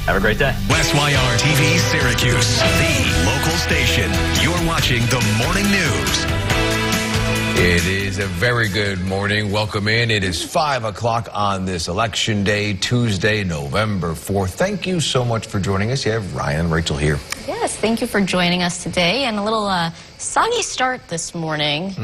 Have a great day. WestYR TV Syracuse, the local station. You're watching the morning news. It is a very good morning. Welcome in. It is 5 o'clock on this election day, Tuesday, November 4th. Thank you so much for joining us. You have Ryan and Rachel here. Yes, thank you for joining us today. And a little soggy start this morning.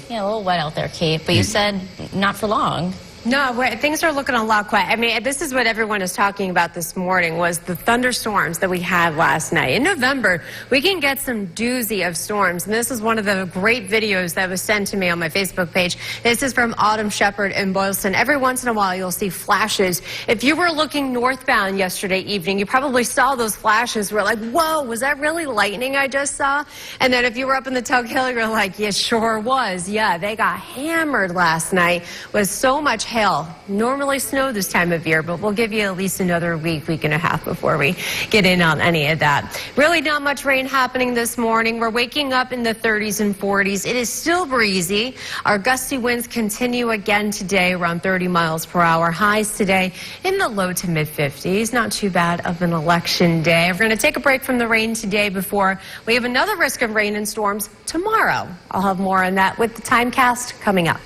Yeah, a little wet out there, Kate. But you said not for long. No, things are looking a lot quiet. I mean, this is what everyone is talking about this morning was the thunderstorms that we had last night. In November, we can get some doozy of storms. And this is one of the great videos that was sent to me on my Facebook page. This is from Autumn Shepard in Boylston. Every once in a while, you'll see flashes. If you were looking northbound yesterday evening, you probably saw those flashes. We're like, whoa, was that really lightning I just saw? And then if you were up in the Tug Hill, you're like, yeah, sure was. Yeah, they got hammered last night with so much hail. Normally snow this time of year, but we'll give you at least another week and a half before we get in on any of that. Really not much rain happening this morning. We're waking up in the 30s and 40s. It is still breezy. Our gusty winds continue again today around 30 miles per hour. Highs today in the low to mid 50s. Not too bad of an election day. We're going to take a break from the rain today before we have another risk of rain and storms tomorrow. I'll have more on that with the Timecast coming up.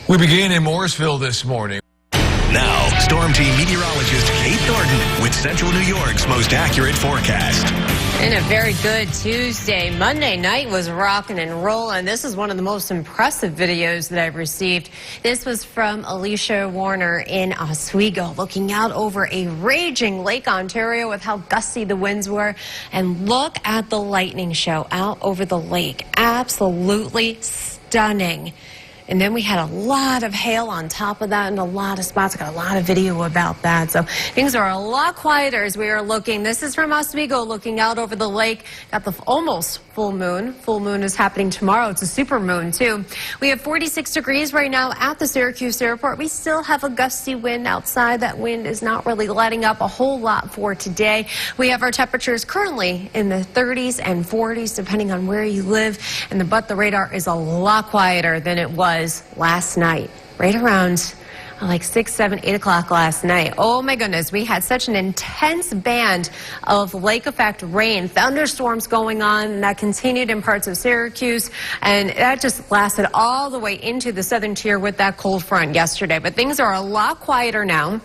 We begin in Morrisville this morning. Now, Storm Team meteorologist Kate Thornton with Central New York's most accurate forecast. And a very good Tuesday. Monday night was rocking and rolling. This is one of the most impressive videos that I've received. This was from Alicia Warner in Oswego, looking out over a raging Lake Ontario with how gusty the winds were. And look at the lightning show out over the lake. Absolutely stunning. And then we had a lot of hail on top of that in a lot of spots. I got a lot of video about that. So things are a lot quieter as we are looking. This is from Oswego looking out over the lake. Got the almost full moon. Full moon is happening tomorrow. It's a super moon too. We have 46 degrees right now at the Syracuse airport. We still have a gusty wind outside. That wind is not really letting up a whole lot for today. We have our temperatures currently in the 30s and 40s depending on where you live. But the radar is a lot quieter than it was last night, right around like 6, 7, 8 o'clock last night. Oh my goodness, we had such an intense band of lake effect rain, thunderstorms going on, and that continued in parts of Syracuse, and that just lasted all the way into the southern tier with that cold front yesterday. But things are a lot quieter now.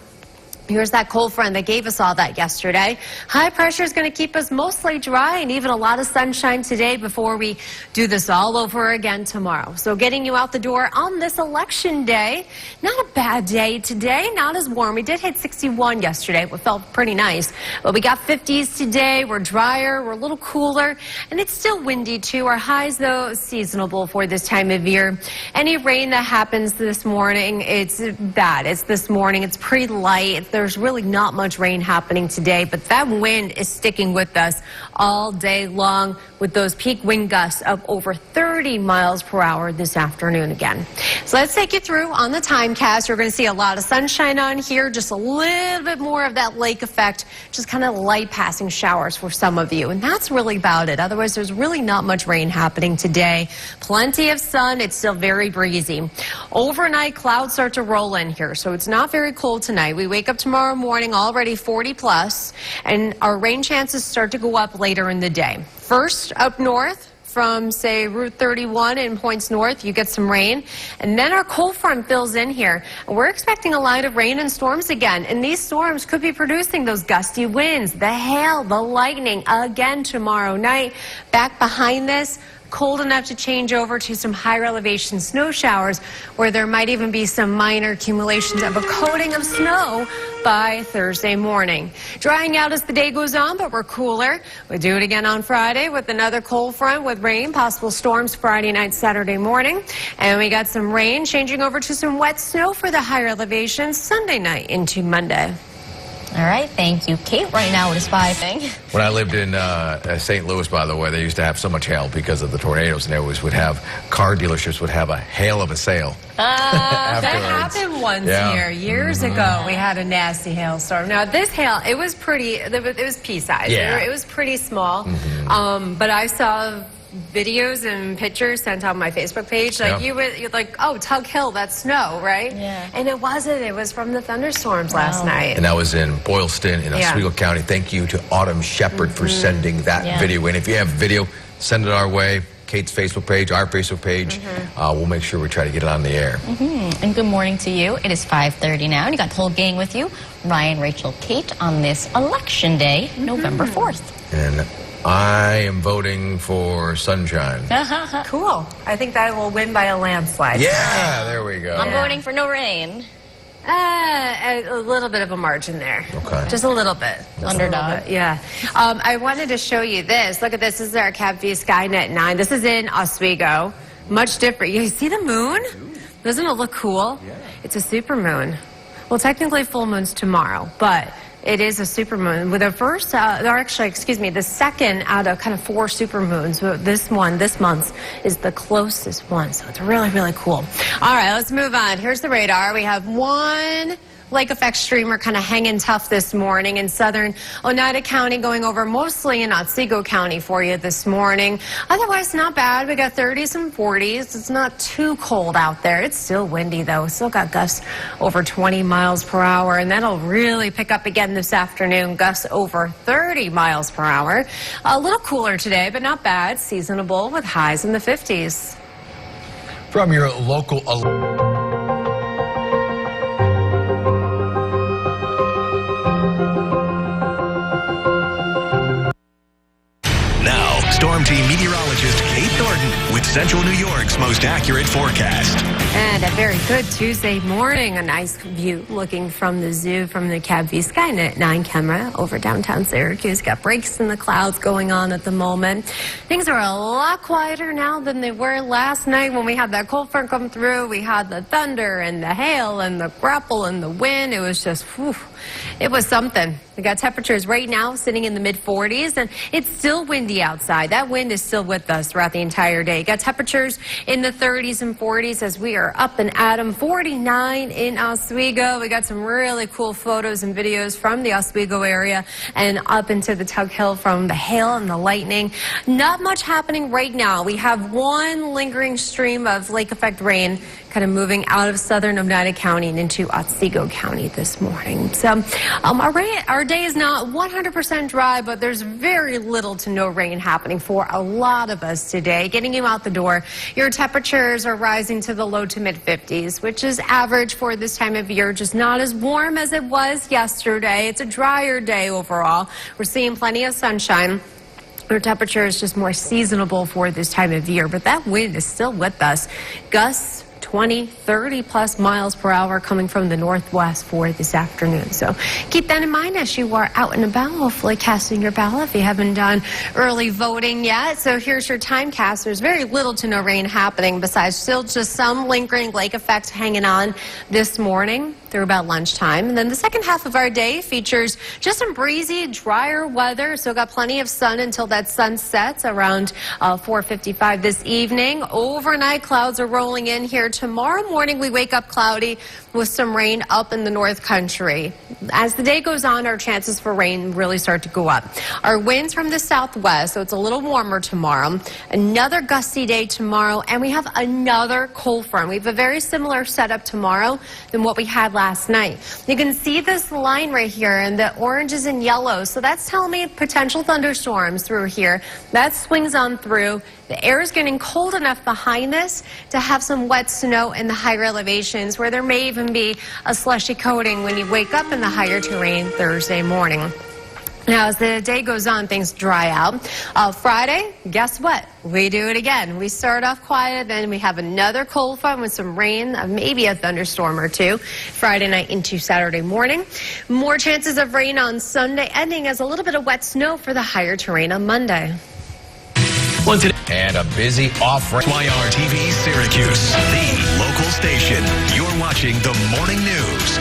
Here's that cold front that gave us all that yesterday. High pressure is going to keep us mostly dry and even a lot of sunshine today before we do this all over again tomorrow. So getting you out the door on this election day, not a bad day today, not as warm. We did hit 61 yesterday, it felt pretty nice. But we got 50s today. We're drier, we're a little cooler, and it's still windy too. Our highs, though, seasonable for this time of year. Any rain that happens this morning, it's bad. It's this morning. It's pretty light. There's really not much rain happening today, but that wind is sticking with us all day long with those peak wind gusts of over 30 miles per hour this afternoon again. So let's take you through on the Timecast. You're going to see a lot of sunshine on here, just a little bit more of that lake effect, just kind of light passing showers for some of you. And that's really about it. Otherwise, there's really not much rain happening today. Plenty of sun. It's still very breezy. Overnight, clouds start to roll in here, so it's not very cold tonight. We wake up tomorrow morning already 40 plus, and our rain chances start to go up later in the day. First, up north from, say, Route 31 in points north, you get some rain. And then our cold front fills in here. And we're expecting a line of rain and storms again. And these storms could be producing those gusty winds, the hail, the lightning again tomorrow night. Back behind this, cold enough to change over to some higher elevation snow showers where there might even be some minor accumulations of a coating of snow by Thursday morning. Drying out as the day goes on, but we're cooler. We'll do it again on Friday with another cold front with rain, possible storms Friday night, Saturday morning. And we got some rain changing over to some wet snow for the higher elevations Sunday night into Monday. All right, thank you, Kate. Right now it is 5. When I lived in St. Louis, by the way, they used to have so much hail because of the tornadoes, and they always would have, car dealerships would have a hail of a sale. That happened once here, years ago. We had a nasty hailstorm. Now, this hail, it was pretty, it was pea-sized. Yeah. It was pretty small, but I saw videos and pictures sent on my Facebook page. Like you're like, oh, Tug Hill, that's snow, right? Yeah. And it wasn't. It was from the thunderstorms last night. And that was in Boylston in Oswego County. Thank you to Autumn Shepard for sending that video in. If you have video, send it our way. Kate's Facebook page, our Facebook page. We'll make sure we try to get it on the air. And good morning to you. It is 5:30 now, and you got the whole gang with you. Ryan, Rachel, Kate on this election day, November 4th. And I am voting for sunshine. Cool. I think that will win by a landslide. Yeah, there we go. I'm voting for no rain. A little bit of a margin there. Okay. Just a little bit. Underdog. Yeah. I wanted to show you this. Look at this. This is our Cab View Skynet 9. This is in Oswego. Much different. You see the moon? Doesn't it look cool? Yeah. It's a super moon. Well, technically full moon's tomorrow, but it is a supermoon. With the first, the second out of kind of 4 supermoons. This month is the closest one, so it's really, really cool. All right, let's move on. Here's the radar. We have one lake effect streamer kind of hanging tough this morning in southern Oneida County, going over mostly in Otsego County for you this morning. Otherwise, not bad. We got 30s and 40s. It's not too cold out there. It's still windy, though. Still got gusts over 20 miles per hour, and that'll really pick up again this afternoon. Gusts over 30 miles per hour. A little cooler today, but not bad. Seasonable with highs in the 50s. From your local... Storm Team meteorologist Kate Thornton with Central New York's most accurate forecast. And a very good Tuesday morning. A nice view looking from the zoo from the Cab View Skynet 9 camera over downtown Syracuse. Got breaks in the clouds going on at the moment. Things are a lot quieter now than they were last night when we had that cold front come through. We had the thunder and the hail and the grapple and the wind. It was just, whew, it was something. We got temperatures right now sitting in the mid-40s, and it's still windy outside. That wind is still with us throughout the entire day. Got temperatures in the 30s and 40s as we are up and at 'em. 49 in Oswego. We got some really cool photos and videos from the Oswego area and up into the Tug Hill from the hail and the lightning. Not much happening right now. We have one lingering stream of lake effect rain kind of moving out of southern Oneida County and into Otsego County this morning. So our day is not 100% dry, but there's very little to no rain happening for a lot of us today. Getting you out the door, your temperatures are rising to the low to mid 50s, which is average for this time of year, just not as warm as it was yesterday. It's a drier day overall. We're seeing plenty of sunshine. Our temperature is just more seasonable for this time of year, but that wind is still with us. Gusts 20, 30 plus miles per hour coming from the northwest for this afternoon. So keep that in mind as you are out and about, hopefully casting your ballot if you haven't done early voting yet. So here's your time cast. There's very little to no rain happening besides still just some lingering lake effects hanging on this morning through about lunchtime. And then the second half of our day features just some breezy, drier weather. So got plenty of sun until that sun sets around 4:55 this evening. Overnight clouds are rolling in here. Tomorrow morning we wake up cloudy with some rain up in the north country. As the day goes on, our chances for rain really start to go up. Our winds from the southwest, so it's a little warmer tomorrow. Another gusty day tomorrow, and we have another cold front. We have a very similar setup tomorrow than what we had last night. You can see this line right here, and the oranges and yellows. So that's telling me potential thunderstorms through here. That swings on through. The air is getting cold enough behind this to have some wet snow in the higher elevations where there may even be a slushy coating when you wake up in the higher terrain Thursday morning. Now, as the day goes on, things dry out. Friday, guess what? We do it again. We start off quiet, then we have another cold front with some rain, maybe a thunderstorm or two, Friday night into Saturday morning. More chances of rain on Sunday, ending as a little bit of wet snow for the higher terrain on Monday. And a busy off-ramp. YRTV Syracuse, the local station. You're watching the morning news.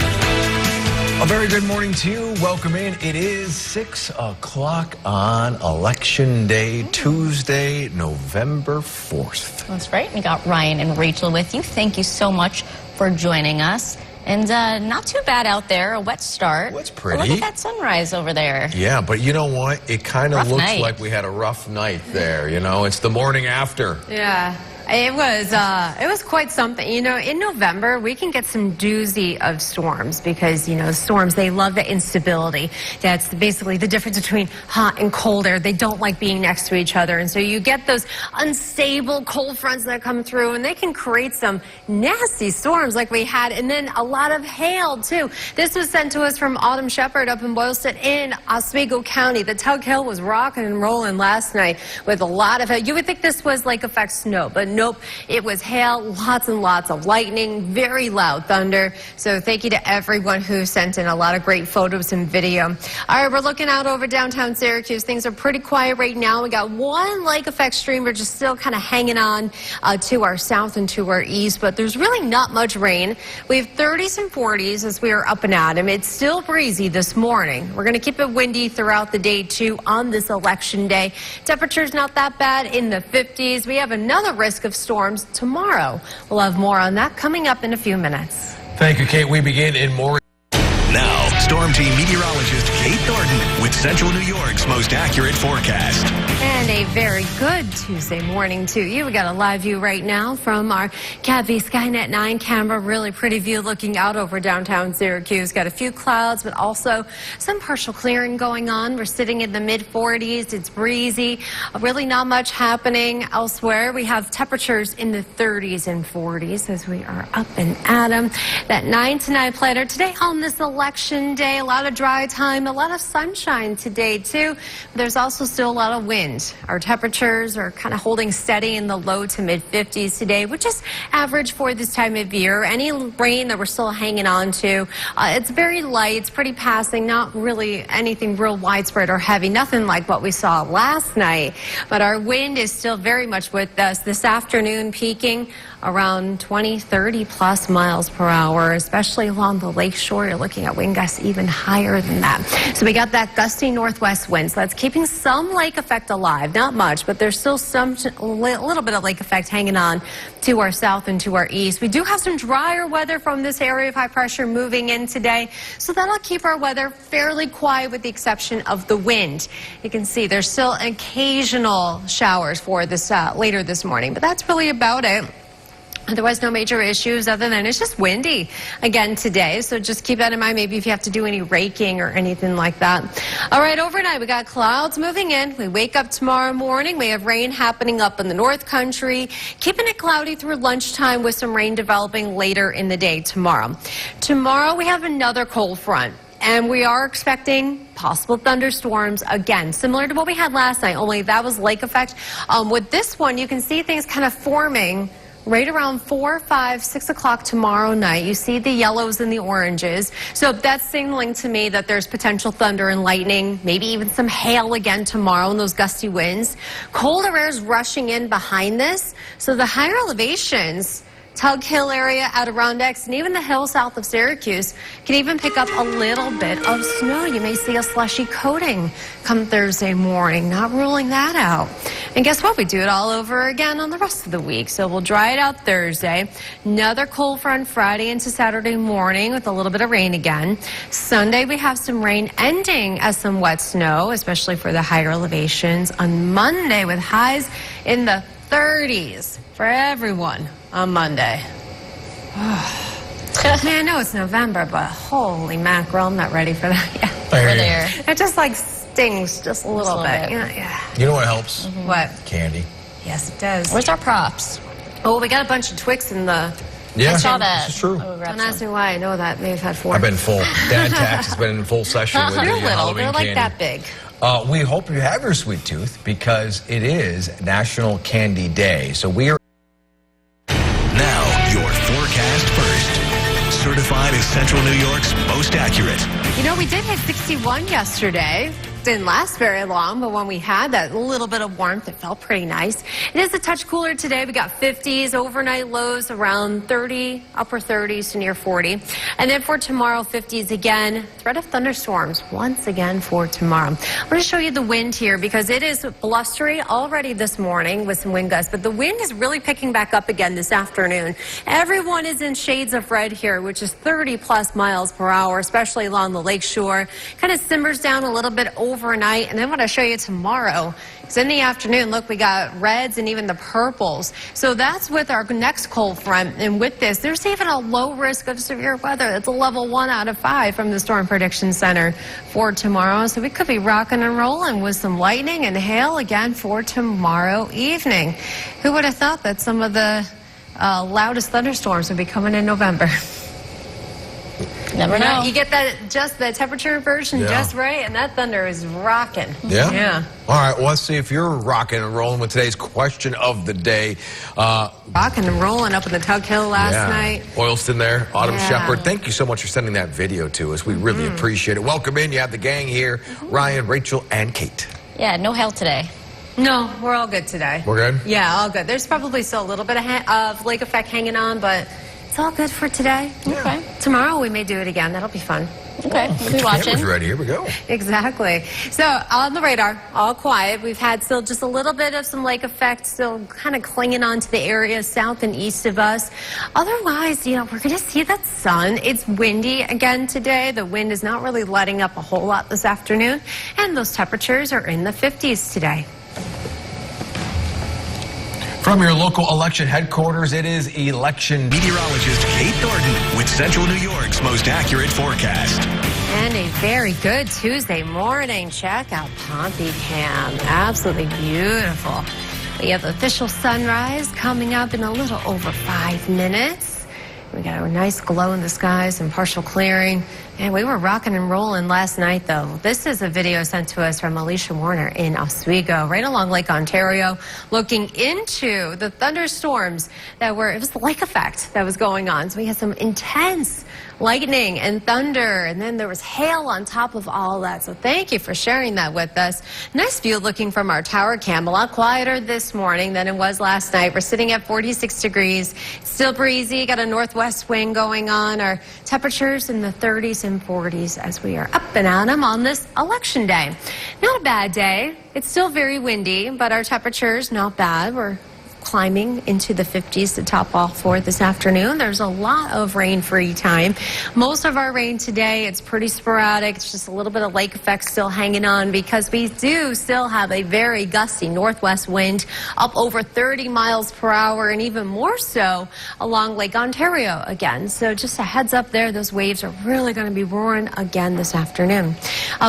A very good morning to you. Welcome in. It is 6 o'clock on Election Day, Tuesday, November 4th. That's right. We got Ryan and Rachel with you. Thank you so much for joining us. And not too bad out there. A wet start. Well, it's But pretty. look at that sunrise over there. Yeah, but you know what? It kind of Rough looks night. like we had a rough night there, you know? It's the morning after. Yeah. It was quite something. You know, in November, we can get some doozy of storms because, you know, storms, they love the instability. That's basically the difference between hot and cold air. They don't like being next to each other. And so you get those unstable cold fronts that come through, and they can create some nasty storms like we had. And then a lot of hail, too. This was sent to us from Autumn Shepard up in Boylston in Oswego County. The Tug Hill was rocking and rolling last night with a lot of hail. You would think this was lake effect snow, but nope, it was hail, lots and lots of lightning, very loud thunder. So thank you to everyone who sent in a lot of great photos and video. All right, we're looking out over downtown Syracuse. Things are pretty quiet right now. We got one lake effect streamer just still kind of hanging on to our south and to our east, but there's really not much rain. We have 30s and 40s as we are up and at 'em. It's still breezy this morning. We're going to keep it windy throughout the day too on this election day. Temperatures not that bad in the 50s. We have another risk of storms tomorrow. We'll have more on that coming up in a few minutes. Thank you, Kate. We begin in more. Now, Storm Team meteorologist Kate Thornton with Central New York's most accurate forecast. And a very good Tuesday morning to you. We got a live view right now from our CATV Skynet 9 camera. Really pretty view looking out over downtown Syracuse. Got a few clouds, but also some partial clearing going on. We're sitting in the mid-40s. It's breezy. Really not much happening elsewhere. We have temperatures in the 30s and 40s as we are up and at 'em. That 9 to 9 planner today on this election day. A lot of dry time, a lot of sunshine today too. There's also still a lot of wind. Our temperatures are kind of holding steady in the low to mid 50s today, which is average for this time of year. Any rain that we're still hanging on to, it's very light, it's pretty passing, not really anything real widespread or heavy, nothing like what we saw last night. But our wind is still very much with us this afternoon, peaking around 20, 30 plus miles per hour, especially along the lakeshore. You're looking at wind gusts even higher than that. So we got that gusty northwest wind. So that's keeping some lake effect alive. Not much, but there's still a little bit of lake effect hanging on to our south and to our east. We do have some drier weather from this area of high pressure moving in today. So that'll keep our weather fairly quiet with the exception of the wind. You can see there's still occasional showers for this later this morning, but that's really about it. Otherwise, no major issues other than it's just windy again today. So just keep that in mind, maybe if you have to do any raking or anything like that. All right, overnight, we got clouds moving in. We wake up tomorrow morning. We have rain happening up in the north country, keeping it cloudy through lunchtime with some rain developing later in the day tomorrow. Tomorrow, we have another cold front. And we are expecting possible thunderstorms again, similar to what we had last night, only that was lake effect. With this one, you can see things kind of forming right around 4, 5, 6 o'clock tomorrow night. You see the yellows and the oranges. So that's signaling to me that there's potential thunder and lightning, maybe even some hail again tomorrow in those gusty winds. Colder air is rushing in behind this. So the higher elevations, Tug Hill area, Adirondacks, and even the hill south of Syracuse can even pick up a little bit of snow. You may see a slushy coating come Thursday morning, not ruling that out. And guess what? We do it all over again on the rest of the week. So we'll dry it out Thursday. Another cold front Friday into Saturday morning with a little bit of rain again. Sunday we have some rain ending as some wet snow, especially for the higher elevations. On Monday with highs in the 30s for everyone on Monday. Man, I know it's November, but holy mackerel, I'm not ready for that yet. We're there. It just like stings just a little bit. Yeah. You know what helps? What? Candy. Yes, it does. Where's our props? Oh, we got a bunch of Twix in the... Yeah, I saw that. this is true. Oh, we grabbed Don't ask me why. I know that. May have had 4. I've been full. Dad Tax has been in full session with the They're little. Halloween They're like candy. that big. We hope you have your sweet tooth because it is National Candy Day. So we are... Now, your forecast first. Certified as Central New York's most accurate. You know, we did hit 61 yesterday. didn't last very long, but when we had that little bit of warmth, it felt pretty nice. It is a touch cooler today. We got 50s, overnight lows around 30, upper 30s to near 40. And then for tomorrow, 50s again. Threat of thunderstorms once again for tomorrow. I'm going to show you the wind here because it is blustery already this morning with some wind gusts, but the wind is really picking back up again this afternoon. Everyone is in shades of red here, which is 30+ miles per hour, especially along the lake shore. Kind of simmers down a little bit overnight, and then what I'll show you tomorrow is in the afternoon. Look, we got reds and even the purples. So that's with our next cold front, and with this, there's even a low risk of severe weather. It's a level 1 out of 5 from the Storm Prediction Center for tomorrow. So we could be rocking and rolling with some lightning and hail again for tomorrow evening. Who would have thought that some of the loudest thunderstorms would be coming in November? Never know. You get that, just the temperature inversion just right, and that thunder is rocking. Yeah? Yeah. All right, well, let's see if you're rocking and rolling with today's question of the day. Rocking and rolling up in the Tug Hill last night. Oilston there, Autumn Yeah. Shepherd. Thank you so much for sending that video to us. We really appreciate it. Welcome in. You have the gang here, Ryan, Rachel, and Kate. Yeah, no hail today. No, we're all good today. We're good? Yeah, all good. There's probably still a little bit of lake effect hanging on, but it's all good for today. Okay. Tomorrow we may do it again. That'll be fun. Okay, we'll be watching. Camera's ready. Here we go. Exactly. So on the radar, all quiet. We've had still just a little bit of some lake effect still kind of clinging on to the area south and east of us. Otherwise, we're going to see that sun. It's windy again today. The wind is not really letting up a whole lot this afternoon, and those temperatures are in the 50s today. From your local election headquarters, it is election Meteorologist Kate Thornton with Central New York's most accurate forecast. And a very good Tuesday morning. Check out Pompeyham. Absolutely beautiful. We have official sunrise coming up in a little over 5 minutes. We got a nice glow in the skies and partial clearing. And we were rocking and rolling last night, though. This is a video sent to us from Alicia Warner in Oswego, right along Lake Ontario, looking into the thunderstorms it was the lake effect that was going on. So we had some intense lightning and thunder, and then there was hail on top of all that. So thank you for sharing that with us. Nice view looking from our tower cam. A lot quieter this morning than it was last night. We're sitting at 46 degrees. Still breezy. Got a northwest wind going on. Our temperatures in the 30s and 40s as we are up and at 'em on this election day. Not a bad day. It's still very windy, but our temperatures not bad. We're climbing into the 50s to top off for this afternoon. There's a lot of rain-free time. Most of our rain today, it's pretty sporadic. It's just a little bit of lake effect still hanging on because we do still have a very gusty northwest wind up over 30 miles per hour and even more so along Lake Ontario again. So just a heads up there, those waves are really going to be roaring again this afternoon.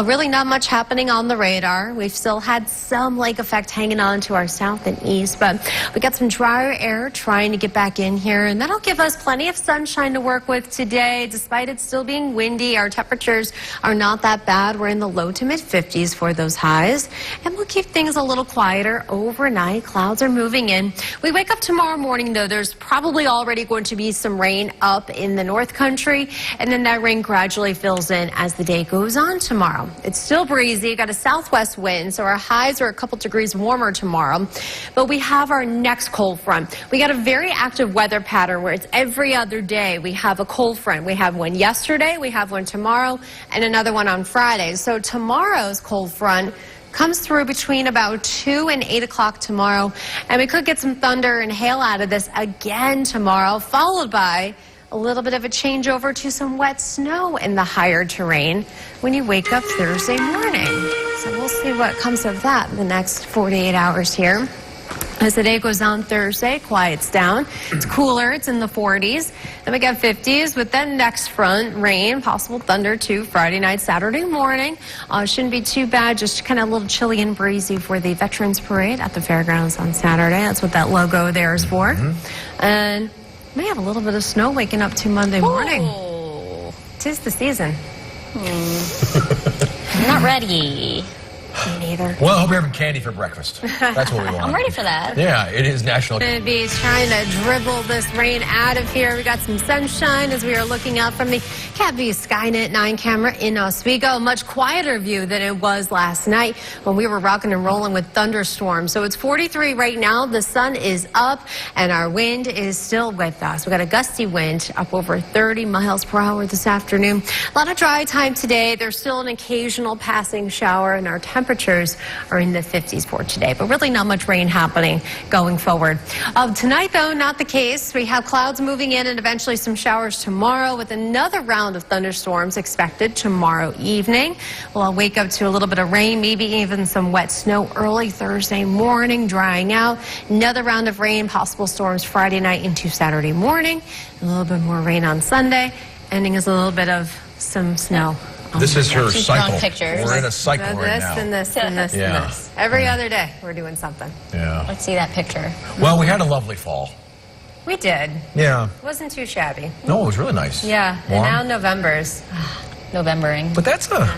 Really not much happening on the radar. We've still had some lake effect hanging on to our south and east, but we got some drier air trying to get back in here, and that'll give us plenty of sunshine to work with today. Despite it still being windy, our temperatures are not that bad. We're in the low to mid 50s for those highs, and we'll keep things a little quieter overnight. Clouds are moving in. We wake up tomorrow morning, though, there's probably already going to be some rain up in the north country, and then that rain gradually fills in as the day goes on tomorrow. It's still breezy. Got a southwest wind, so our highs are a couple degrees warmer tomorrow, but we have our next cold front. We got a very active weather pattern where it's every other day we have a cold front. We have one yesterday, we have one tomorrow, and another one on Friday. So tomorrow's cold front comes through between about 2 and 8 o'clock tomorrow, and we could get some thunder and hail out of this again tomorrow, followed by a little bit of a changeover to some wet snow in the higher terrain when you wake up Thursday morning. So we'll see what comes of that in the next 48 hours here. As the day goes on Thursday, quiets down. It's cooler. It's in the 40s. Then we got 50s with that next front, rain, possible thunder too Friday night, Saturday morning. Shouldn't be too bad, just kind of a little chilly and breezy for the Veterans Parade at the fairgrounds on Saturday. That's what that logo there is for. And may have a little bit of snow waking up to Monday morning. Oh. 'Tis the season. I'm not ready. Me neither. Well, I hope you're having candy for breakfast. That's what we want. I'm ready for that. Yeah, it is National. Going to be trying to dribble this rain out of here. We got some sunshine as we are looking out from the Cat View Skynet 9 camera in Oswego. A much quieter view than it was last night when we were rocking and rolling with thunderstorms. So it's 43 right now. The sun is up and our wind is still with us. We got a gusty wind up over 30 miles per hour this afternoon. A lot of dry time today. There's still an occasional passing shower and our temperatures are in the 50s for today, but really not much rain happening going forward. Tonight, though, not the case. We have clouds moving in and eventually some showers tomorrow with another round of thunderstorms expected tomorrow evening. We'll wake up to a little bit of rain, maybe even some wet snow early Thursday morning, drying out. Another round of rain, possible storms Friday night into Saturday morning. A little bit more rain on Sunday. Ending is a little bit of some snow. This is her She's cycle. drawn pictures. We're in a cycle right now. This and this and this Yeah. and this. Every other day we're doing something. Yeah. Let's see that picture. Well, we had a lovely fall. We did. Yeah. Wasn't too shabby. No, it was really nice. Yeah, Warm. and now November's. Novembering. But that's a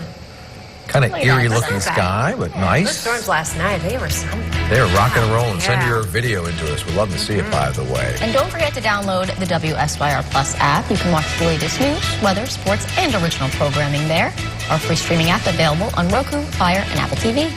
kind of Like eerie that. looking That's not sky, but Those nice. storms last night, they were something. They're rocking and rolling. Send Yeah. your video into us. We'd love to see it, by the way. And don't forget to download the WSYR Plus app. You can watch the latest news, weather, sports, and original programming there. Our free streaming app available on Roku, Fire, and Apple TV.